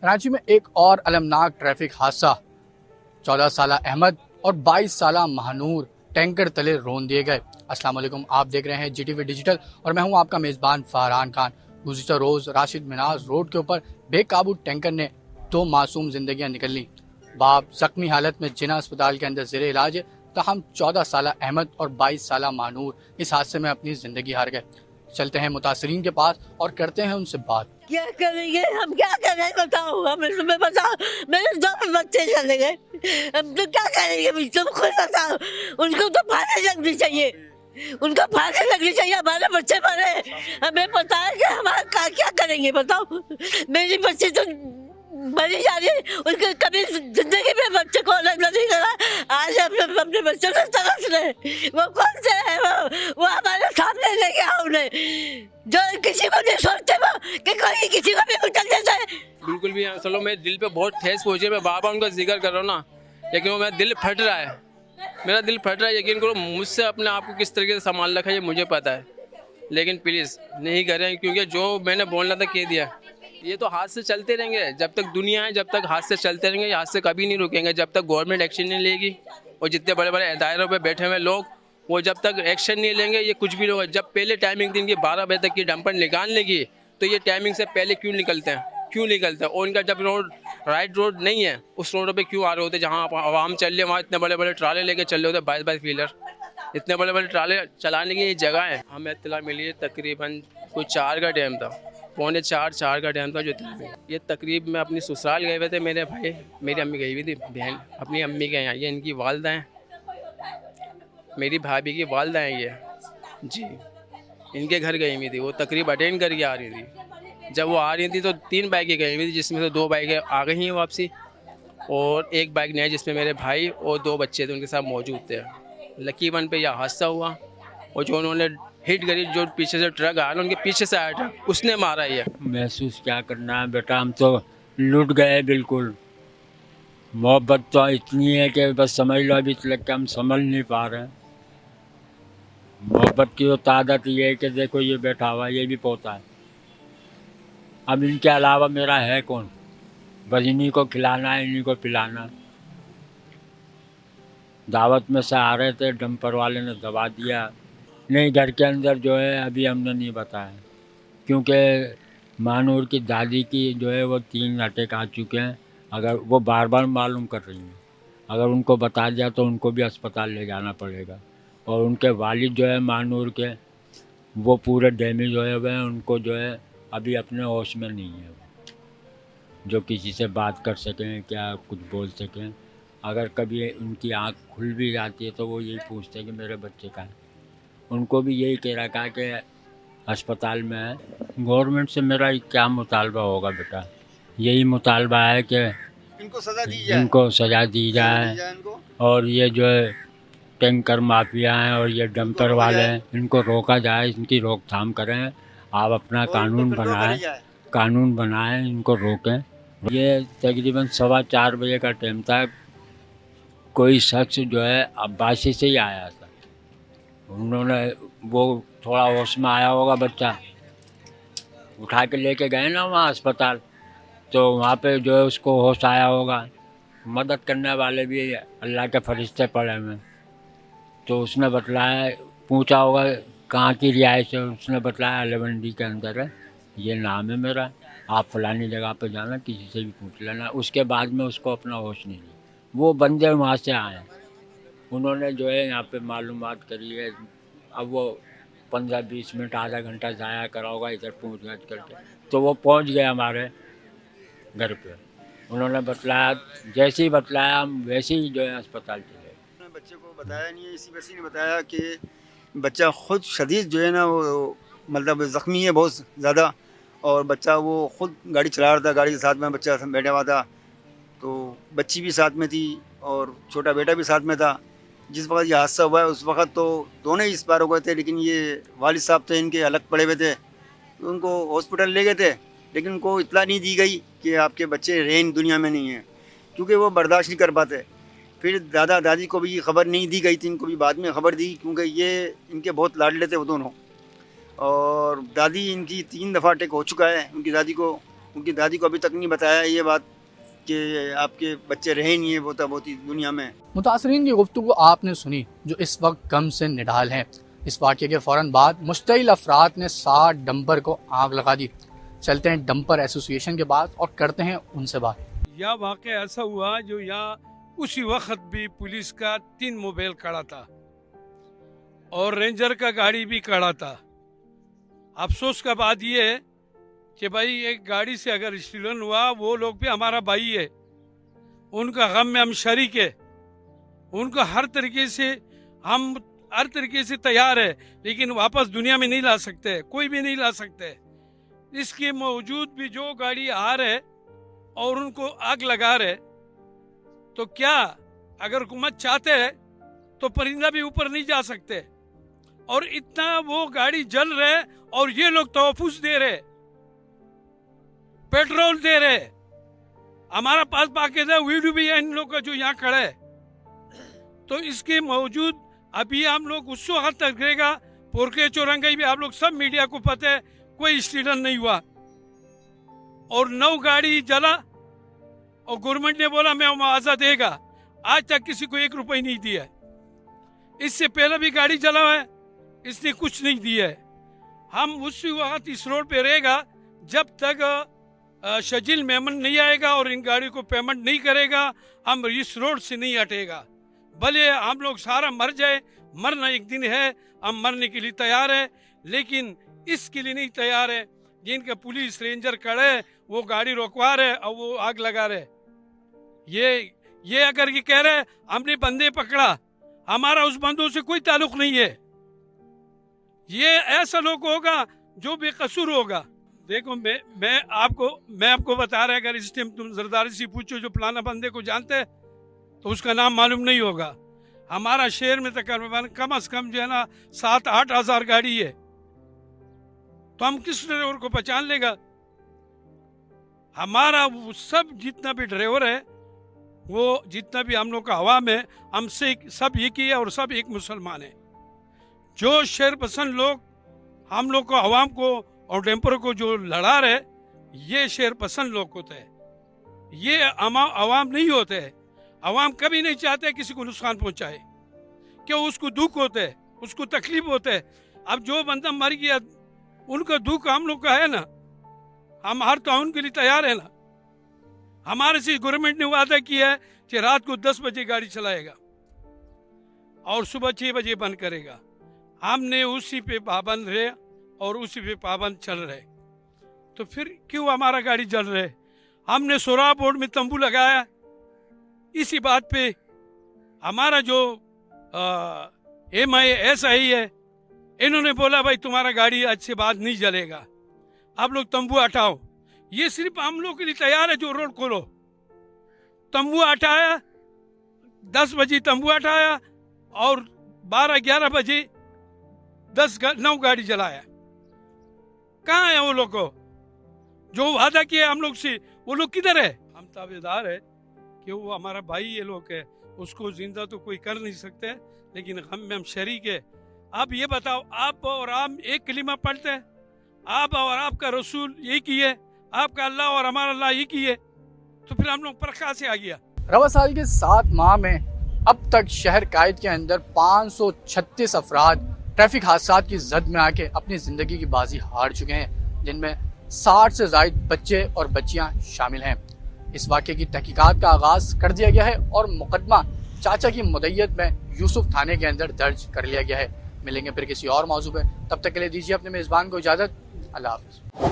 कराची में एक और अलमनाक ट्रैफिक हादसा। 14 साला अहमद और 22 साला महानूर टैंकर तले रोन दिए गए। अस्सलाम वालेकुम, आप देख रहे हैं जीटीवी डिजिटल और मैं हूं आपका मेज़बान फरहान खान। गुज़िश्ता रोज़ राशिद मिनाज रोड के ऊपर बेकाबू टैंकर ने 2 मासूम जिंदगियां निकल लीं। बाप जख्मी हालत में जिना अस्पताल के अंदर ज़ेरे इलाज है। ताहम 14 साला अहमद और 22 साला महानूर इस हादसे में अपनी ज़िंदगी हार गए। चलते हैं मुतासरीन के पास और करते हैं उनसे बात। क्या करेंगे हम, क्या करें बताओ, हमें तुम्हें बताओ। मेरे 2 बच्चे चले गए, हम तो क्या करेंगे, तुम खुद बताओ। उनको तो फांसी लगनी चाहिए, उनको फांसी लगनी चाहिए। हमारे बच्चे मरे, हमें पता है कि हमारा क्या करेंगे बताओ। मेरी बच्ची तो मरी जा रही है, उनके कभी जिंदगी में बच्चे को अलग नहीं करा। आज हम अपने बच्चों से तरस रहे। वो कौन से है, वो हमारे सामने लेके आओ उन्हें, जो किसी को नहीं सोचते वो कि कोई किसी को भी कुचल देता है। बिल्कुल भी चलो, मेरे दिल पे बहुत ठेस पहुंची है। मैं बार बार उनका जिक्र कर रहा हूँ ना, लेकिन वो मेरा दिल फट रहा है, मेरा दिल फट रहा है। यकीन करो, मुझसे अपने आप को किस तरीके से संभाल रखा है ये मुझे पता है, लेकिन प्लीज़ नहीं करें, क्योंकि जो मैंने बोलना था कह दिया। ये तो हाथ से चलते रहेंगे, जब तक दुनिया है जब तक हाथ से चलते रहेंगे, हाथ से कभी नहीं रुकेंगे जब तक गवर्नमेंट एक्शन नहीं लेगी। और जितने बड़े बड़े दायरों पे बैठे हुए लोग, वो जब तक एक्शन नहीं लेंगे ये कुछ भी नहीं होगा। जब पहले टाइमिंग थी इनकी 12 बजे तक की डंपर निकालने की, तो ये टाइमिंग से पहले क्यों निकलते हैं, क्यों निकलते हैं? और इनका जब रोड राइट रोड नहीं है, उस रोड पे क्यों आ रहे होते जहाँ आवाम चल रही है, वहाँ इतने बड़े बड़े ट्राले लेके चल रहे होते, 22-22 व्हीलर, इतने बड़े बड़े ट्राले चलाने की ये जगह है। हमें इत्तला मिली है तकरीबन कोई 4 का टाइम था, 3:45-4 का टाइम था। जो ये तकरीब में अपनी ससुराल गए हुए थे, मेरे भाई मेरी अम्मी गई हुई थी, बहन अपनी अम्मी के यहाँ, ये इनकी वालदा हैं, मेरी भाभी की वालदा हैं ये जी, इनके घर गई हुई थी। वो तकरीब अटेंड करके आ रही थी। जब वो आ रही थी तो 3 बाइकें गई हुई थी, जिसमें से 2 बाइकें आ गई हैं वापसी, और 1 बाइक नहीं है जिसमें मेरे भाई और 2 बच्चे थे उनके साथ मौजूद थे। लकीवन पे यह हादसा हुआ, और जो उन्होंने हिट करी, जो पीछे से ट्रक आया ना, उनके पीछे से आया ट्रक, उसने मारा ये। महसूस क्या करना है बेटा, हम तो लुट गए बिल्कुल। मोहब्बत तो इतनी है कि बस समझ लो, अभी तक हम समझ नहीं पा रहे हैं। मोहब्बत की तो ताकत ये है कि देखो ये बैठा हुआ, ये भी पोता है। अब इनके अलावा मेरा है कौन? बस इन्हीं को खिलाना है, इन्हीं को पिलाना है। दावत में से आ रहे थे, डंपर वाले ने दबा दिया। नहीं, घर के अंदर जो है अभी हमने नहीं बताया, क्योंकि मानूर की दादी की जो है वो 3 अटैक आ चुके हैं। अगर वो बार बार मालूम कर रही हैं, अगर उनको बता दिया तो उनको भी अस्पताल ले जाना पड़ेगा। और उनके वालिद जो है मानूर के, वो पूरे डैमेज हुए हुए हैं। उनको जो है अभी अपने होश में नहीं है, जो किसी से बात कर सकें, क्या कुछ बोल सकें। अगर कभी उनकी आँख खुल भी जाती है तो वो यही पूछते हैं कि मेरे बच्चे का है। उनको भी यही कह रखा है कि अस्पताल में है। गवर्नमेंट से मेरा क्या मुतालबा होगा बेटा, यही मुतालबा है कि इनको सज़ा दी जाए, इनको सज़ा दी जाए। इनको और ये जो है टैंकर माफिया हैं और ये डंपर वाले हैं, इनको रोका जाए, इनकी रोकथाम करें। आप अपना कानून बनाएं, इनको रोकें। ये तकरीबन 4:15 बजे का टाइम था। कोई शख्स जो है अब्बासी से ही आया था। उन्होंने वो थोड़ा होश में आया होगा, बच्चा उठा के लेके गए ना वहाँ अस्पताल, तो वहाँ पे जो है उसको होश आया होगा। मदद करने वाले भी अल्लाह के फरिश्ते पड़े हुए। तो उसने बतलाया, पूछा होगा कहाँ की रिहाइश है, उसने बताया अलवंडी के अंदर है, ये नाम है मेरा, आप फलानी जगह पे जाना, किसी से भी पूछ लेना। उसके बाद में उसको अपना होश नहीं लिया। वो बंदे वहाँ से आए, उन्होंने जो है यहाँ पे मालूमात करी है। अब वो 15-20 मिनट आधा घंटा ज़ाया करा होगा इधर पूछताछ करके, तो वो पहुँच गए हमारे घर पे। उन्होंने बतलाया, जैसे ही बतलाया हम वैसे ही जो है अस्पताल चले। बच्चे को बताया नहीं है, इसी वजह ने बताया कि बच्चा खुद शदीद जो है ना वो मतलब ज़ख्मी है बहुत ज़्यादा। और बच्चा वो खुद गाड़ी चला रहा था, गाड़ी के साथ में बच्चा बैठा हुआ था, तो बच्ची भी साथ में थी और छोटा बेटा भी साथ में था। जिस वक्त ये हादसा हुआ है उस वक्त तो दोनों ही इस पार हो गए थे, लेकिन ये वालिद साहब थे इनके अलग पड़े हुए थे, तो उनको हॉस्पिटल ले गए थे। लेकिन उनको इतला नहीं दी गई कि आपके बच्चे रेन दुनिया में नहीं हैं, क्योंकि वो बर्दाश्त नहीं कर पाते। फिर दादा दादी को भी खबर नहीं दी गई थी, इनको भी बाद में खबर दी, क्योंकि ये इनके बहुत लाडले थे वो दोनों। और दादी इनकी 3 दफ़ा अटैक हो चुका है उनकी दादी को, उनकी दादी को अभी तक नहीं बताया ये बात कि आपके बच्चे रहे नहीं है बहुत ही दुनिया में। मुतासरीन की गुफ्तगू आपने सुनी जो इस वक्त गम से निढाल हैं। इस वाक़े के फ़ौरन बाद मुश्तइल अफराद ने 60 डंपर को आग लगा दी। चलते हैं डंपर एसोसिएशन के पास और करते हैं उनसे बात। यह वाक़या ऐसा हुआ जो यहाँ उसी वक्त भी पुलिस का 3 मोबाइल खड़ा था और रेंजर का गाड़ी भी खड़ा था। अफसोस का बात यह है कि भाई एक गाड़ी से अगर एक्सीडेंट हुआ, वो लोग भी हमारा भाई है, उनका गम में हम शरीक है, उनको हर तरीके से तैयार है, लेकिन वापस दुनिया में नहीं ला सकते, कोई भी नहीं ला सकते। इसके बावजूद भी जो गाड़ी आ रहे और उनको आग लगा रहे, तो क्या अगर हुकूमत चाहते हैं तो परिंदा भी ऊपर नहीं जा सकते। और इतना वो गाड़ी जल रहे और ये लोग तहफ़्फ़ुज़ दे रहे, पेट्रोल दे रहे। हमारा पास बाकायदा वीडियो भी है इन लोग का जो यहाँ खड़ा है। तो इसके बावजूद अभी हम लोग उस वक्त तक रहेगा, पोरके चौरंगाई भी आप लोग सब मीडिया को पता है, कोई एक्सीडेंट नहीं हुआ और 9 गाड़ी जला और गवर्नमेंट ने बोला मैं मुआवजा देगा। आज तक किसी को 1 रुपये नहीं दिया। इससे पहले भी गाड़ी जला है, इसने कुछ नहीं दिया है। हम उसी वक्त इस रोड पे रहेगा जब तक शजील मेमन नहीं आएगा और इन गाड़ी को पेमेंट नहीं करेगा, हम इस रोड से नहीं हटेगा। भले हम लोग सारा मर जाए, मरना एक दिन है, हम मरने के लिए तैयार है, लेकिन इसके लिए नहीं तैयार है जिनके पुलिस रेंजर खड़े वो गाड़ी रोकवा रहे और वो आग लगा रहे। ये अगर ये कह रहे हमने बंदे पकड़ा, हमारा उस बंदों से कोई ताल्लुक नहीं है। ये ऐसा लोग होगा जो बेकसूर होगा। देखो मैं आपको बता रहा, अगर इस टाइम तुम जरदारी से पूछो जो फलाना बंदे को जानते हैं तो उसका नाम मालूम नहीं होगा। हमारा शहर में तकरीबन कम से कम जो है ना 7-8 हज़ार गाड़ी है, तो हम किस ड्राइवर को पहचान लेगा। हमारा वो सब जितना भी ड्राइवर है, वो जितना भी हम लोग का अवाम है, हमसे सब एक ही है और सब एक मुसलमान है। जो शहर पसंद लोग हम लोग को, अवाम को और डैम्पर को जो लड़ा रहे, ये शहर पसंद लोग होते हैं, ये अवाम नहीं होते हैं। अवाम कभी नहीं चाहते किसी को नुकसान पहुंचाए, क्यों? उसको दुख होते है, उसको तकलीफ होते है। अब जो बंदा मर गया उनका दुख हम लोग का है ना, हम हर ताउन के लिए तैयार है ना। हमारे से गवर्नमेंट ने वादा किया है कि रात को 10 बजे गाड़ी चलाएगा और सुबह 6 बजे बंद करेगा। हमने उसी पे पाबंद रहे और उसी पे पाबंद चल रहे, तो फिर क्यों हमारा गाड़ी जल रहे? हमने सोरा बोर्ड में तंबू लगाया इसी बात पे। हमारा जो MISI है, इन्होंने बोला भाई तुम्हारा गाड़ी आज से बाद नहीं जलेगा, आप लोग तंबू हटाओ। ये सिर्फ हम लोग के लिए तैयार है जो रोड खोलो। तंबू हटाया, 10 बजे तंबू हटाया और 12-11 बजे 9 गाड़ी जलाया। कहाँ है वो लोग को जो वादा किया हम लोग से? वो लोग किधर है? हम ताबेदार है कि वो हमारा भाई ये लोग है, उसको जिंदा तो कोई कर नहीं सकते, लेकिन गम में हम शरीक है। आप ये बताओ, आप और हम एक कलीमा पढ़ते हैं, आप और आपका रसूल एक ही है, आपका अल्लाह और हमारा अल्लाह एक ही है, तो फिर हम लोग पर कहाँ से आ गया? रवा साल के 7 माह में अब तक शहर कायद के अंदर 536 अफराद ट्रैफिक हादसात की जद में आके अपनी जिंदगी की बाजी हार चुके हैं, जिनमें 60 से ज्यादा बच्चे और बच्चियां शामिल हैं। इस वाक़े की तहकीकात का आगाज कर दिया गया है और मुकदमा चाचा की मुद्दत में यूसुफ थाने के अंदर दर्ज कर लिया गया है। मिलेंगे फिर किसी और मौजू पे, तब तक के लिए दीजिए अपने मेज़बान को इजाज़त। अल्लाह हाफ़िज़।